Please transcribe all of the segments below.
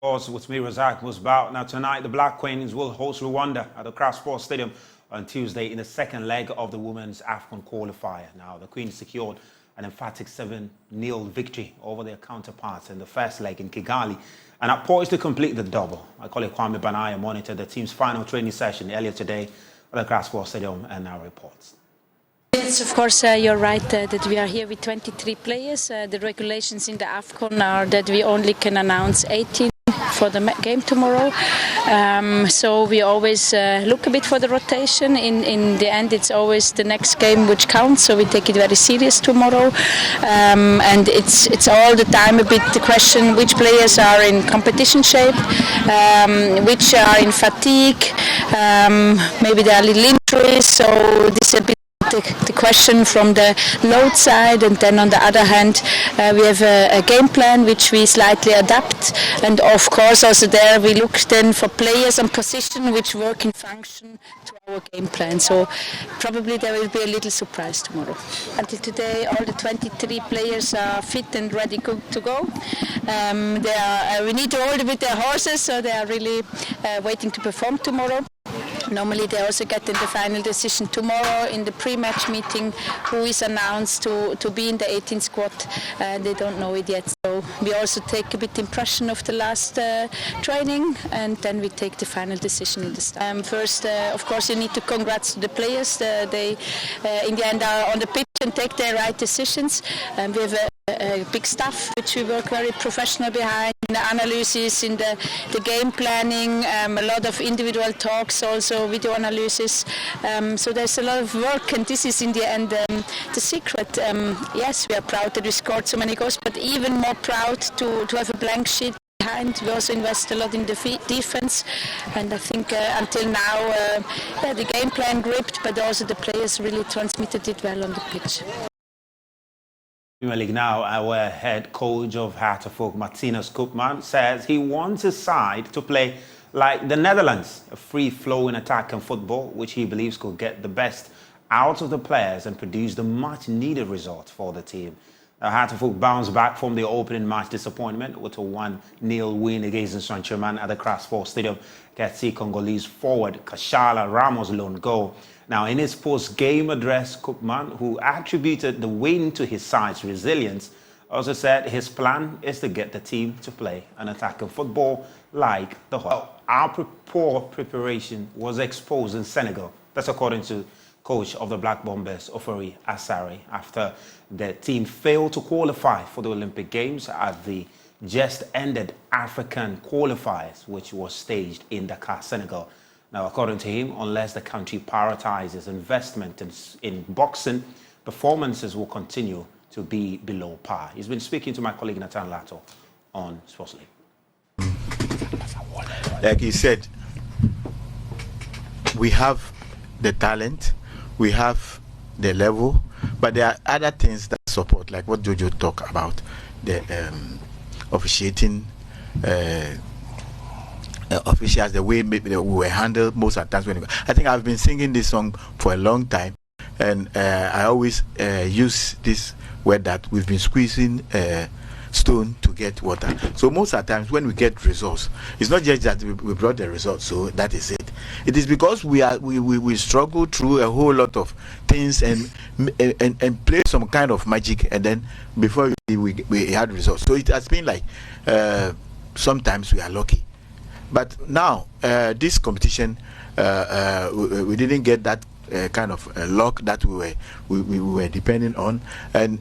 Of course, with me, Razak Musbao. Now, tonight, the Black Queens will host Rwanda at the Craft Sports Stadium on Tuesday in the second leg of the Women's AFCON qualifier. Now, the Queens secured an emphatic 7-0 victory over their counterparts in the first leg in Kigali and are poised to complete the double. My colleague Kwame Banaya monitored the team's final training session earlier today at the Craft Sports Stadium and now reports. Yes, of course, you're right that we are here with 23 players. The regulations in the AFCON are that we only can announce 18 for the game tomorrow. So we always look a bit for the rotation. In the end, it's always the next game which counts, so we take it very serious tomorrow. And it's all the time a bit the question which players are in competition shape, which are in fatigue, maybe there are little injuries, so this is a bit the question from the load side, and then on the other hand we have a game plan which we slightly adapt, and of course also there we look then for players and position which work in function to our game plan. So probably there will be a little surprise tomorrow. Until today all the 23 players are fit and ready to go. We need to hold with their horses, so they are really waiting to perform tomorrow. Normally they also get in the final decision tomorrow in the pre-match meeting who is announced to be in the 18 squad. They don't know it yet. So we also take a bit impression of the last training, and then we take the final decision in the start. First, of course, you need to congrats to the players. They in the end are on the pitch and take their right decisions. We have a big staff which we work very professional behind, in the analysis, in the game planning, a lot of individual talks, also video analysis. So there's a lot of work, and this is in the end the secret. Yes, we are proud that we scored so many goals, but even more proud to have a blank sheet behind. We also invest a lot in the defense, and I think until now the game plan gripped, but also the players really transmitted it well on the pitch. Premier League now, our head coach of Hartlepool, Martinus Koopman, says he wants his side to play like the Netherlands, a free-flowing attack in football, which he believes could get the best out of the players and produce the much-needed result for the team. Hartlepool bounced back from the opening match disappointment with a 1-0 win against Saint-Germain at the Craft Sports Stadium. Gets Congolese forward Kashala Ramos' lone goal. Now, in his post-game address, Koopman, who attributed the win to his side's resilience, also said his plan is to get the team to play an attacking football like the Holland. Our poor preparation was exposed in Senegal. That's according to coach of the Black Bombers, Ofori Asare, after the team failed to qualify for the Olympic Games at the just-ended African qualifiers, which was staged in Dakar, Senegal. Now, according to him, unless the country prioritizes investment in boxing, performances will continue to be below par. He's been speaking to my colleague Nathan Lato on Sports League. Like he said, we have the talent, we have the level, but there are other things that support, like what Jojo talked about, the officiating, officials, the way we were handled most of the times. I think I've been singing this song for a long time, and I always use this word that we've been squeezing stone to get water. So most of the times when we get results, it's not just that we brought the results, so that is it. It is because we struggle through a whole lot of things and play some kind of magic, and then before we had results. So it has been like sometimes we are lucky. But now, this competition, we didn't get that kind of luck that we were depending on, and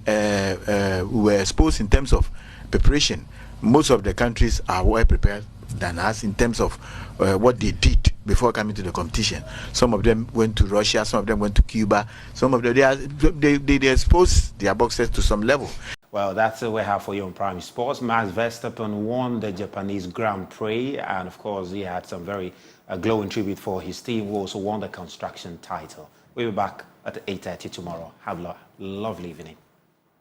we were exposed in terms of preparation. Most of the countries are well prepared than us in terms of what they did before coming to the competition. Some of them went to Russia, some of them went to Cuba, some of them they exposed their boxers to some level. Well, that's what we have for you on Prime Sports. Max Verstappen won the Japanese Grand Prix, and of course, he had some very glowing tribute for his team, who also won the construction title. We'll be back at 8:30 tomorrow. Have a lovely evening.